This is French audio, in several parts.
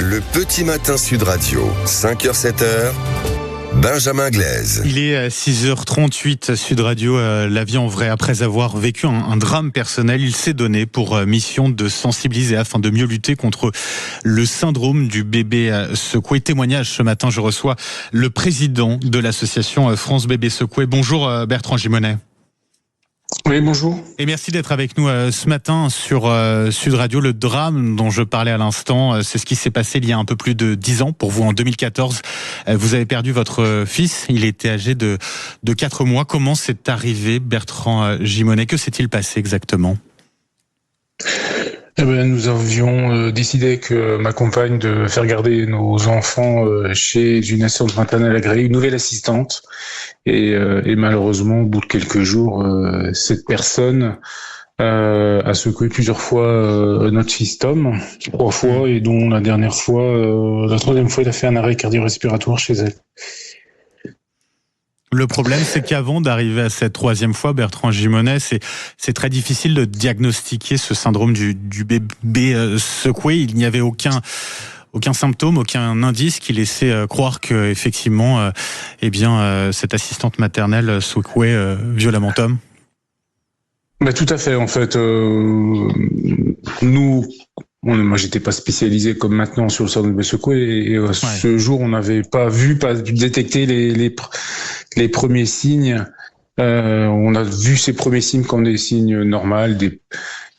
Le petit matin Sud Radio, 5h-7h, Benjamin Glaise. Il est 6h38 Sud Radio, la vie en vrai. Après avoir vécu un drame personnel, il s'est donné pour mission de sensibiliser afin de mieux lutter contre le syndrome du bébé secoué. Témoignage ce matin, je reçois le président de l'association France Bébé Secoué. Bonjour Bertrand Gimonet. Oui, bonjour. Et merci d'être avec nous ce matin sur Sud Radio. Le drame dont je parlais à l'instant, c'est ce qui s'est passé il y a un peu plus de 10 ans. Pour vous, en 2014, vous avez perdu votre fils. Il était âgé de 4 mois. Comment c'est arrivé, Bertrand Gimonet? Que s'est-il passé exactement? Nous avions décidé avec ma compagne de faire garder nos enfants chez une assistante maternelle agréée, une nouvelle assistante. Et malheureusement, au bout de quelques jours, cette personne a secoué plusieurs fois notre fils Tom, 3 fois, et dont la dernière fois, la 3e fois, il a fait un arrêt cardio-respiratoire chez elle. Le problème, c'est qu'avant d'arriver à cette 3e fois, Bertrand Gimonet, c'est très difficile de diagnostiquer ce syndrome du bébé secoué. Il n'y avait aucun symptôme, aucun indice qui laissait croire que effectivement, cette assistante maternelle secouait violemment Tom. Tout à fait. En fait, moi, j'étais pas spécialisé comme maintenant sur le syndrome du bébé secoué, et ce jour, on n'avait pas détecté les premiers signes. On a vu ces premiers signes comme des signes normaux,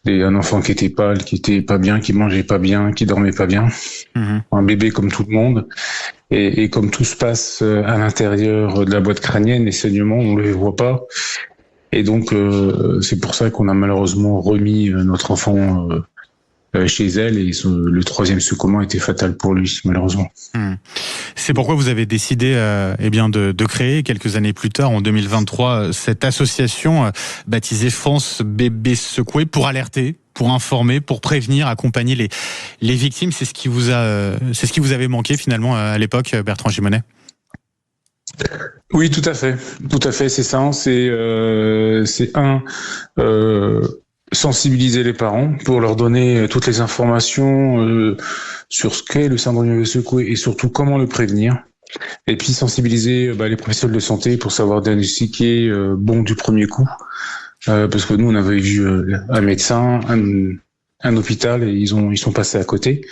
un enfant qui était pâle, qui était pas bien, qui mangeait pas bien, qui dormait pas bien. Un bébé comme tout le monde. Et comme tout se passe à l'intérieur de la boîte crânienne, les saignements, on les voit pas. Et donc, c'est pour ça qu'on a malheureusement remis notre enfant chez elle, et le 3e secouement était fatal pour lui, malheureusement. C'est pourquoi vous avez décidé de créer quelques années plus tard, en 2023, cette association baptisée France Bébé Secoué, pour alerter, pour informer, pour prévenir, accompagner les victimes. C'est ce qui vous avait manqué finalement à l'époque, Bertrand Gimonet? Oui, tout à fait, c'est ça. C'est sensibiliser les parents pour leur donner toutes les informations sur ce qu'est le syndrome du bébé secoué et surtout comment le prévenir. Et puis sensibiliser les professionnels de santé pour savoir diagnostiquer du premier coup. Parce que nous, on avait vu un médecin, un hôpital, et ils sont passés à côté.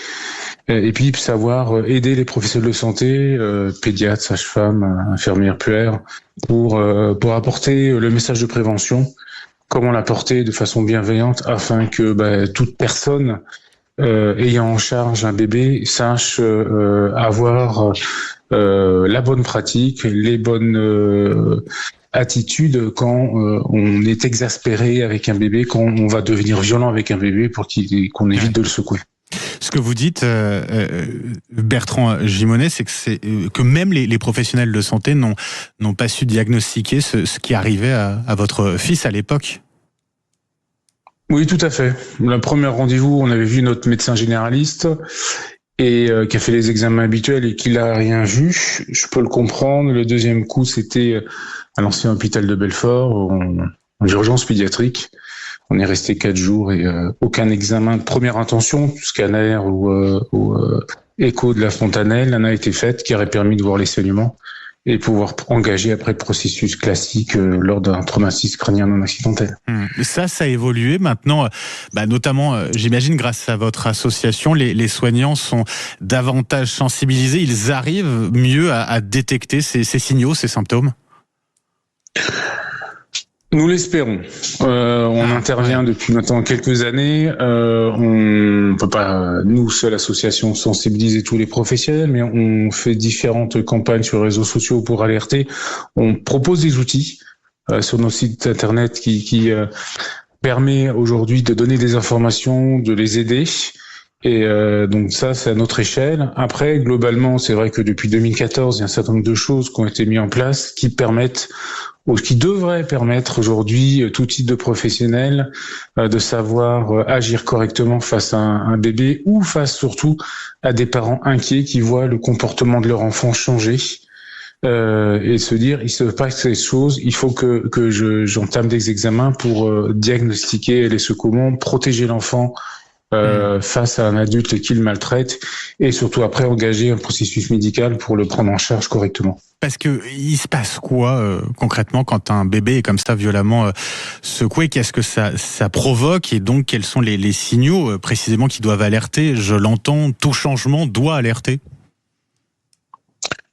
Et puis savoir aider les professionnels de santé, pédiatres, sages-femmes, infirmières puères, pour apporter le message de prévention. Comment l'apporter de façon bienveillante afin que toute personne ayant en charge un bébé sache avoir la bonne pratique, les bonnes attitudes quand on est exaspéré avec un bébé, quand on va devenir violent avec un bébé, pour qu'on évite de le secouer. Ce que vous dites, Bertrand Gimonet, c'est que même les professionnels de santé n'ont pas su diagnostiquer ce qui arrivait à votre fils à l'époque. Oui, tout à fait. Le premier rendez-vous, on avait vu notre médecin généraliste et qui a fait les examens habituels et qui n'a rien vu. Je peux le comprendre. Le 2e coup, c'était à l'ancien hôpital de Belfort, en urgence pédiatrique. On est resté 4 jours et aucun examen de première intention, scanner ou écho de la fontanelle, n'a été fait, qui aurait permis de voir les saignements et pouvoir engager après le processus classique lors d'un traumatisme crânien non accidentel. Ça a évolué maintenant, notamment, j'imagine, grâce à votre association, les soignants sont davantage sensibilisés, ils arrivent mieux à détecter ces signaux, ces symptômes? Nous l'espérons. On intervient depuis maintenant quelques années. On peut pas, nous, seule association, sensibiliser tous les professionnels, mais on fait différentes campagnes sur les réseaux sociaux pour alerter. On propose des outils sur nos sites internet qui permet aujourd'hui de donner des informations, de les aider. Et donc ça, c'est à notre échelle. Après, globalement, c'est vrai que depuis 2014, il y a un certain nombre de choses qui ont été mises en place qui permettent, ou qui devraient permettre aujourd'hui tout type de professionnel de savoir agir correctement face à un bébé, ou face surtout à des parents inquiets qui voient le comportement de leur enfant changer. Et se dire, il se passe ces choses, il faut que j'entame des examens pour diagnostiquer les secouements, protéger l'enfant face à un adulte qui le maltraite, et surtout après engager un processus médical pour le prendre en charge correctement. Parce que il se passe quoi concrètement quand un bébé est comme ça violemment secoué? Qu'est-ce que ça provoque, et donc quels sont les signaux précisément qui doivent alerter? Je l'entends, tout changement doit alerter.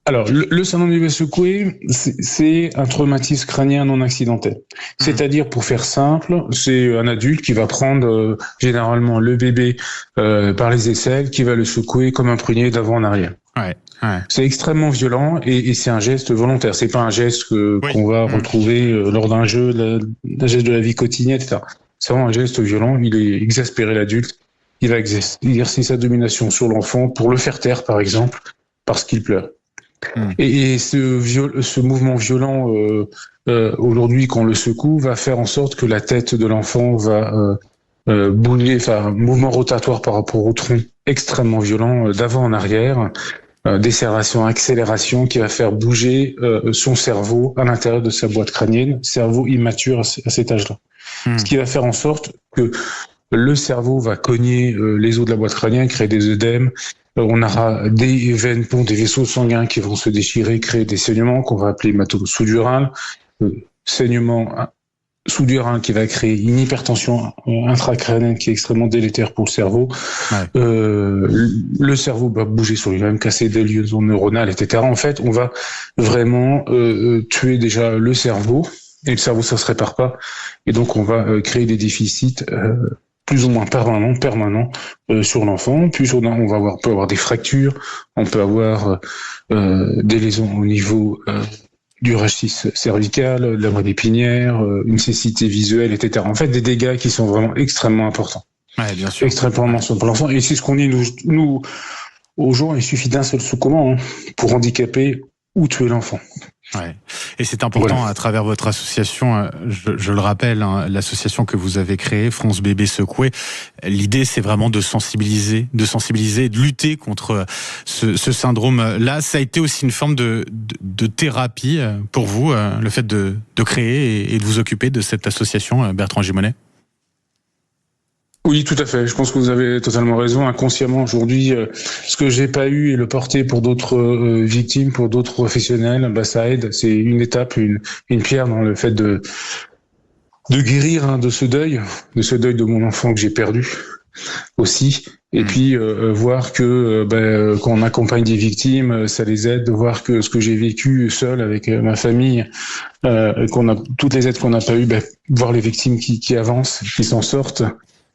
Alors, le syndrome du bébé secoué, c'est un traumatisme crânien non accidentel. C'est-à-dire, pour faire simple, c'est un adulte qui va prendre généralement le bébé par les aisselles, qui va le secouer comme un prunier d'avant en arrière. Ouais. C'est extrêmement violent, et c'est un geste volontaire. C'est pas un geste qu'on va retrouver lors d'un jeu, d'un geste de la vie quotidienne, etc. C'est vraiment un geste violent. Il est exaspéré, l'adulte. Il va exercer sa domination sur l'enfant pour le faire taire, par exemple, parce qu'il pleure. Et ce mouvement violent, aujourd'hui, quand on le secoue, va faire en sorte que la tête de l'enfant va bouger, enfin, un mouvement rotatoire par rapport au tronc extrêmement violent, d'avant en arrière, décélération, accélération, qui va faire bouger son cerveau à l'intérieur de sa boîte crânienne, cerveau immature à cet âge-là. Ce qui va faire en sorte que le cerveau va cogner les os de la boîte crânienne, créer des œdèmes. On aura des veines, des vaisseaux sanguins qui vont se déchirer, créer des saignements qu'on va appeler hématome sous-dural. Saignement sous-dural qui va créer une hypertension intracrânienne qui est extrêmement délétère pour le cerveau. Ouais. Le cerveau va bouger sur lui-même, casser des liaisons neuronales, etc. En fait, on va vraiment tuer déjà le cerveau, et le cerveau, ça se répare pas. Et donc, on va créer des déficits plus ou moins permanent sur l'enfant. Puis on peut avoir des fractures, on peut avoir des lésions au niveau du rachis cervical, de la moelle épinière, une cécité visuelle, etc. En fait, des dégâts qui sont vraiment extrêmement importants. Ouais, bien sûr. Extrêmement importants pour l'enfant. Et c'est ce qu'on dit, nous aux gens, il suffit d'un seul secouement pour handicaper ou tuer l'enfant. Ouais. Et c'est important, voilà, à travers votre association, je le rappelle, l'association que vous avez créée, France Bébé Secoué, l'idée c'est vraiment de sensibiliser, de lutter contre ce syndrome-là. Ça a été aussi une forme de thérapie pour vous, le fait de créer et de vous occuper de cette association, Bertrand Gimonet? Oui, tout à fait. Je pense que vous avez totalement raison. Inconsciemment, aujourd'hui, ce que j'ai pas eu et le porter pour d'autres victimes, pour d'autres professionnels, ça aide. C'est une étape, une pierre dans le fait de guérir de ce deuil de mon enfant que j'ai perdu aussi. Et puis voir que quand on accompagne des victimes, ça les aide. De voir que ce que j'ai vécu seul avec ma famille, toutes les aides qu'on n'a pas eues, voir les victimes qui avancent, qui s'en sortent.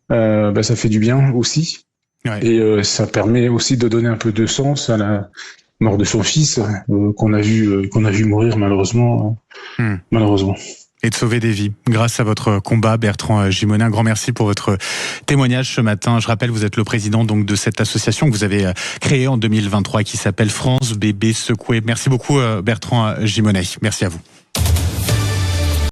Ça fait du bien aussi. Ouais. Et ça permet aussi de donner un peu de sens à la mort de son fils qu'on a vu mourir malheureusement. Et de sauver des vies grâce à votre combat, Bertrand Gimonet. Un grand merci pour votre témoignage ce matin. Je rappelle, vous êtes le président donc de cette association que vous avez créée en 2023 qui s'appelle France Bébé Secoué. Merci beaucoup, Bertrand Gimonet. Merci à vous.